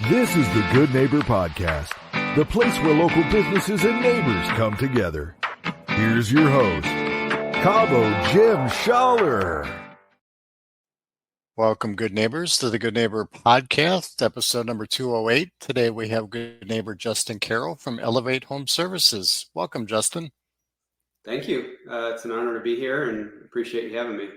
This is the Good Neighbor Podcast, the place where local businesses and neighbors come together. Here's your host, Cabo Jim Schaller. Welcome, good neighbors, to the Good Neighbor Podcast, episode number 208. Today we have good neighbor Justin Carrol from Elevate Home Services. Welcome, Justin. Thank you. It's an honor to be here and appreciate you having me.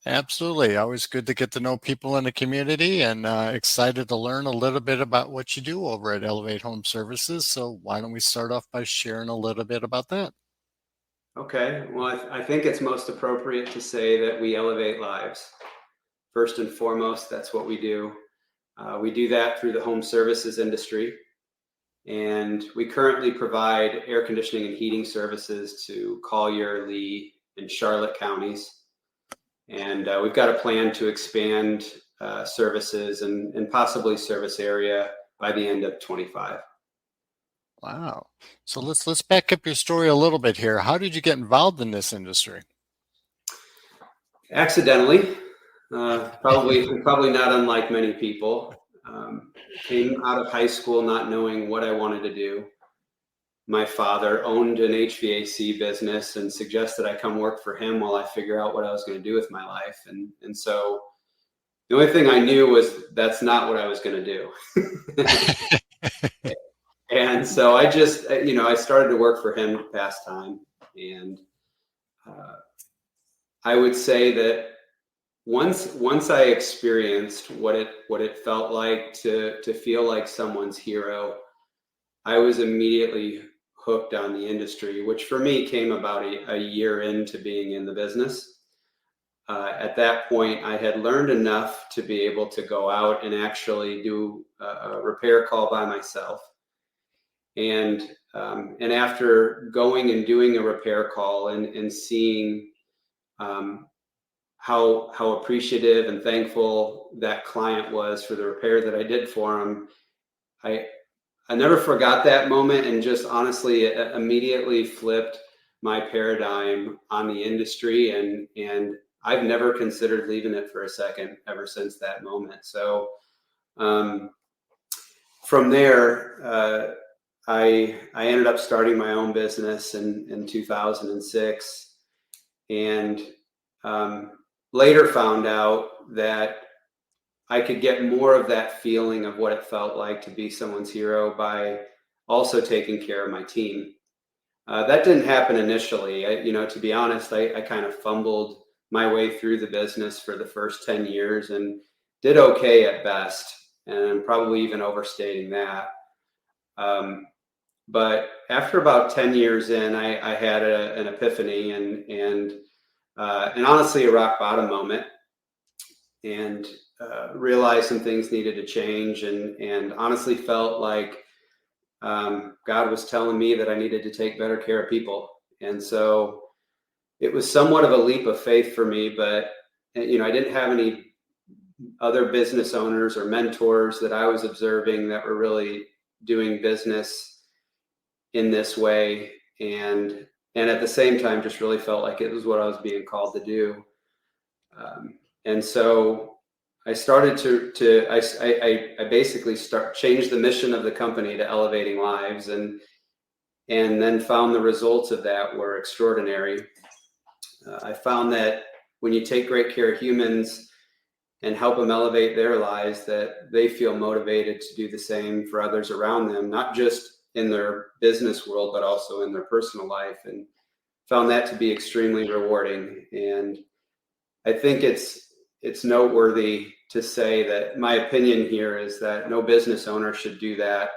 Absolutely. Always good to get to know people in the community and excited to learn a little bit about what you do over at Elevate Home Services. So why don't we start off by sharing a little bit about that? Okay. Well, I think it's most appropriate to say that we elevate lives. First and foremost, that's what we do. We do that through the home services industry. And we currently provide air conditioning and heating services to Collier, Lee, and Charlotte counties. And we've got a plan to expand services and possibly service area by the end of 25. Wow. So let's back up your story a little bit here. How did you get involved in this industry? Accidentally, probably not unlike many people. Came out of high school not knowing what I wanted to do. My father owned an HVAC business and suggested I come work for him while I figure out what I was going to do with my life. And so the only thing I knew was that's not what I was going to do. And so I just, I started to work for him to pass time. And I would say that once I experienced what it felt like to feel like someone's hero, I was immediately hooked on the industry, which for me came about a year into being in the business. At that point, I had learned enough to be able to go out and actually do a repair call by myself. And after going and doing a repair call and seeing how appreciative and thankful that client was for the repair that I did for him, I never forgot that moment and just honestly immediately flipped my paradigm on the industry. And I've never considered leaving it for a second ever since that moment. So from there, I ended up starting my own business in 2006 and later found out that I could get more of that feeling of what it felt like to be someone's hero by also taking care of my team. That didn't happen initially. To be honest, I kind of fumbled my way through the business for the first 10 years and did okay at best, and probably even overstating that. But after about 10 years in, I had an epiphany and honestly a rock bottom moment, and realized some things needed to change, and honestly felt like God was telling me that I needed to take better care of people. And so it was somewhat of a leap of faith for me, but I didn't have any other business owners or mentors that I was observing that were really doing business in this way. And at the same time, just really felt like it was what I was being called to do. And so I started I basically change the mission of the company to elevating lives, and then found the results of that were extraordinary. I found that when you take great care of humans and help them elevate their lives, that they feel motivated to do the same for others around them, not just in their business world, but also in their personal life, and found that to be extremely rewarding. And I think it's noteworthy to say that my opinion here is that no business owner should do that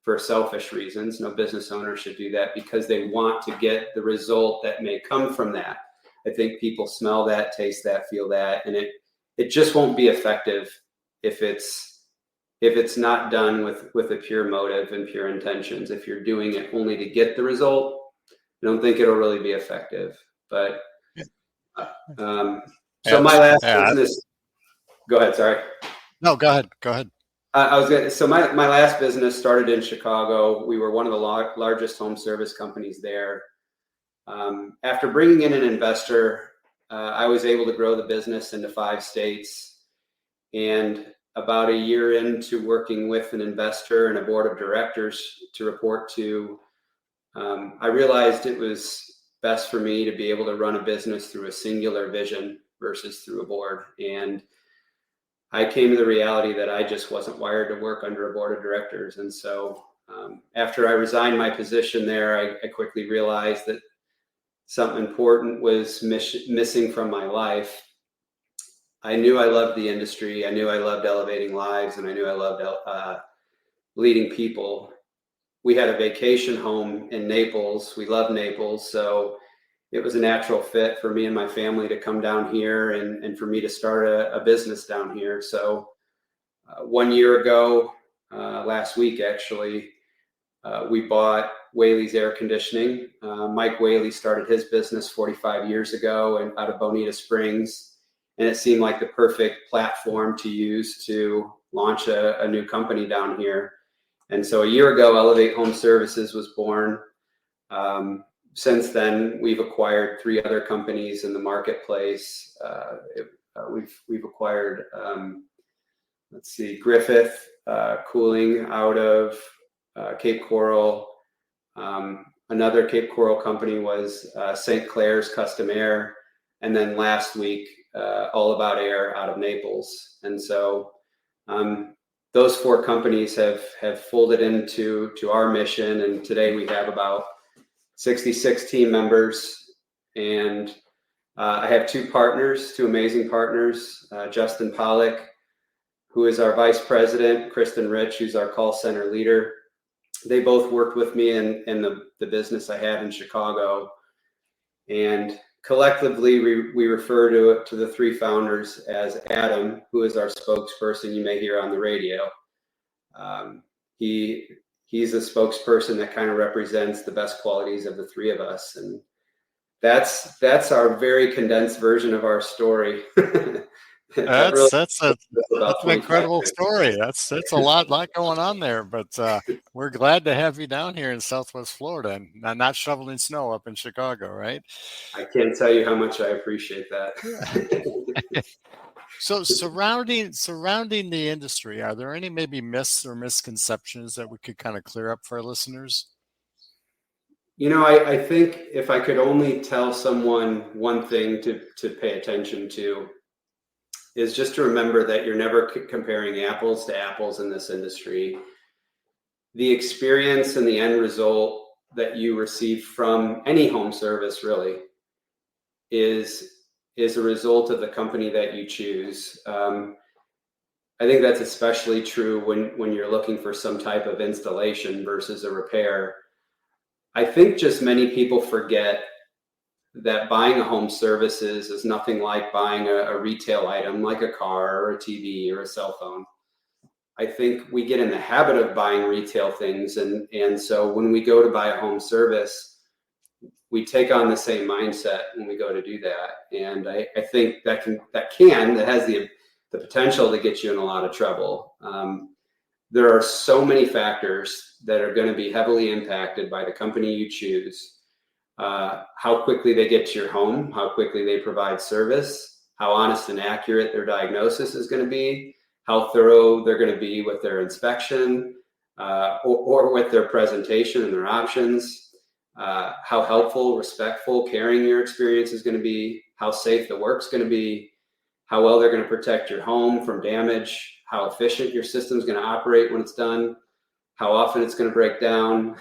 for selfish reasons. No business owner should do that because they want to get the result that may come from that. I think people smell that, taste that, feel that, and it just won't be effective if it's not done with a pure motive and pure intentions. If you're doing it only to get the result, I don't think it'll really be effective. But so my last business. Go ahead. Sorry. No, go ahead. So my last business started in Chicago. We were one of the largest home service companies there. After bringing in an investor, I was able to grow the business into 5 states. And about a year into working with an investor and a board of directors to report to, I realized it was best for me to be able to run a business through a singular vision versus through a board. And I came to the reality that I just wasn't wired to work under a board of directors. And so after I resigned my position there, I quickly realized that something important was missing from my life. I knew I loved the industry. I knew I loved elevating lives, and I knew I loved leading people. We had a vacation home in Naples. We love Naples. So it was a natural fit for me and my family to come down here and for me to start a business down here. So 1 year ago, last week actually, we bought Whaley's Air Conditioning. Mike Whaley started his business 45 years ago and out of Bonita Springs. And it seemed like the perfect platform to use to launch a new company down here. And so a year ago, Elevate Home Services was born. Since then, we've acquired 3 other companies in the marketplace. We've acquired, Griffith Cooling out of Cape Coral. Another Cape Coral company was St. Clair's Custom Air. And then last week, All About Air out of Naples. And so those 4 companies have folded into our mission. And today we have about 66 team members. And I have 2 partners, 2 amazing partners, Justin Pollock, who is our vice president, Kristen Rich, who's our call center leader. They both worked with me in the business I had in Chicago. And collectively, we refer to the 3 founders as Adam, who is our spokesperson you may hear on the radio. He's a spokesperson that kind of represents the best qualities of the 3 of us. And that's our very condensed version of our story. That's an incredible story. That's a lot going on there, but we're glad to have you down here in Southwest Florida and not shoveling snow up in Chicago, right? I can't tell you how much I appreciate that. So surrounding the industry, are there any maybe myths or misconceptions that we could kind of clear up for our listeners? I think if I could only tell someone one thing to pay attention to, is just to remember that you're never comparing apples to apples in this industry. The experience and the end result that you receive from any home service really is a result of the company that you choose. I think that's especially true when you're looking for some type of installation versus a repair. I think just many people forget that buying a home services is nothing like buying a retail item like a car or a TV or a cell phone. I think we get in the habit of buying retail things. And so when we go to buy a home service, we take on the same mindset when we go to do that. And I think that has the potential to get you in a lot of trouble. There are so many factors that are going to be heavily impacted by the company you choose. How quickly they get to your home, how quickly they provide service, how honest and accurate their diagnosis is going to be, how thorough they're going to be with their inspection or with their presentation and their options, how helpful, respectful, caring your experience is going to be, how safe the work's going to be, how well they're going to protect your home from damage, how efficient your system's going to operate when it's done, how often it's going to break down,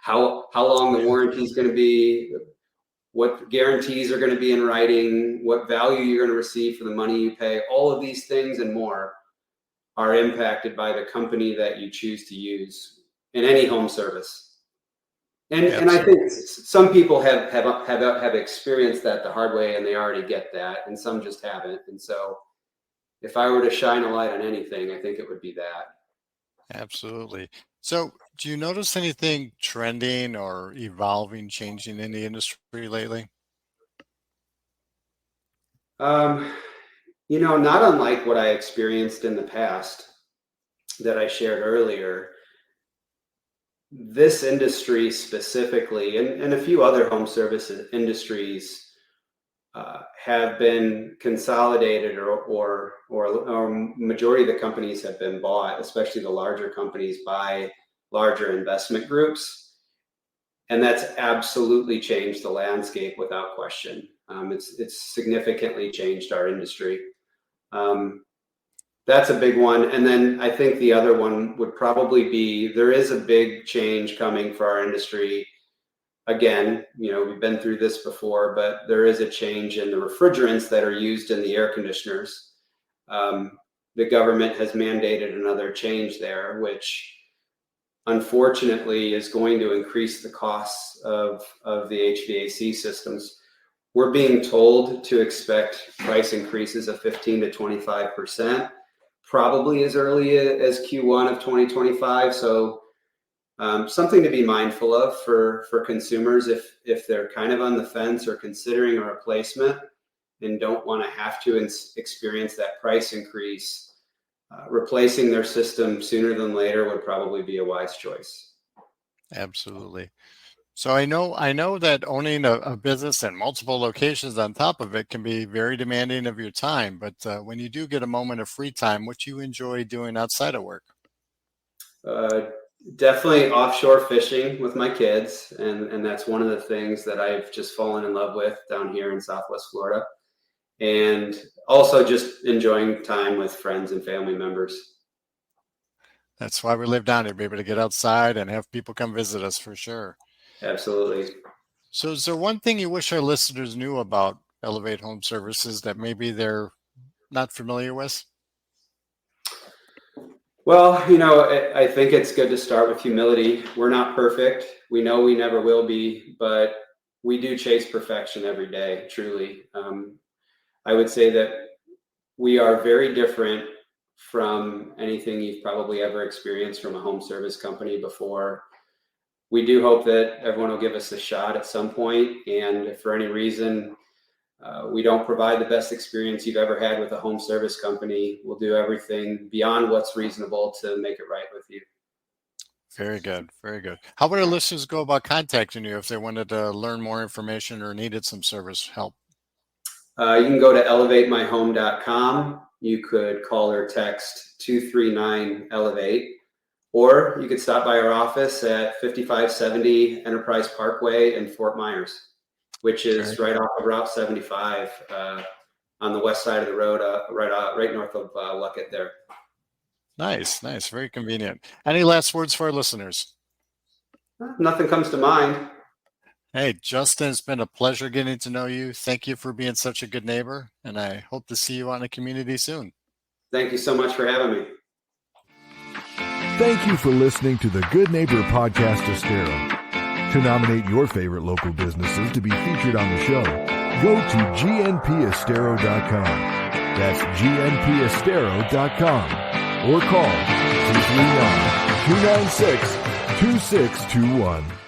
how long the warranty is going to be, what guarantees are going to be in writing, what value you're going to receive for the money you pay. All of these things and more are impacted by the company that you choose to use in any home service. And I think some people have experienced that the hard way and they already get that, and some just haven't. And so if I were to shine a light on anything, I think it would be that. Absolutely. So do you notice anything trending or evolving, changing in the industry lately? Not unlike what I experienced in the past that I shared earlier. This industry specifically, and a few other home services industries, have been consolidated, or majority of the companies have been bought, especially the larger companies, by larger investment groups. And that's absolutely changed the landscape without question. It's significantly changed our industry. That's a big one. And then I think the other one would probably be, there is a big change coming for our industry. Again, we've been through this before, but there is a change in the refrigerants that are used in the air conditioners. The government has mandated another change there, which unfortunately is going to increase the costs of the HVAC systems. We're being told to expect price increases of 15 to 25%, probably as early as Q1 of 2025. So something to be mindful of for consumers if they're kind of on the fence or considering a replacement and don't want to have to experience that price increase. Replacing their system sooner than later would probably be a wise choice. Absolutely. So I know that owning a business and multiple locations on top of it can be very demanding of your time. But when you do get a moment of free time, what do you enjoy doing outside of work? Definitely offshore fishing with my kids. And that's one of the things that I've just fallen in love with down here in Southwest Florida. And also just enjoying time with friends and family members. That's why we live down here, be able to get outside and have people come visit us for sure. Absolutely. So is there one thing you wish our listeners knew about Elevate Home Services that maybe they're not familiar with? Well, I think it's good to start with humility. We're not perfect. We know we never will be, but we do chase perfection every day, truly. I would say that we are very different from anything you've probably ever experienced from a home service company before. We do hope that everyone will give us a shot at some point. And if for any reason we don't provide the best experience you've ever had with a home service company, we'll do everything beyond what's reasonable to make it right with you. Very good. Very good. How would our listeners go about contacting you if they wanted to learn more information or needed some service help? You can go to elevatemyhome.com. You could call or text 239-ELEVATE, or you could stop by our office at 5570 Enterprise Parkway in Fort Myers, which is right off of Route 75 on the west side of the road, right north of Luckett there. Nice. Very convenient. Any last words for our listeners? Nothing comes to mind. Hey, Justin, it's been a pleasure getting to know you. Thank you for being such a good neighbor, and I hope to see you out in the community soon. Thank you so much for having me. Thank you for listening to the Good Neighbor Podcast Estero. To nominate your favorite local businesses to be featured on the show, go to gnpestero.com. That's gnpestero.com. Or call 239-296-2621.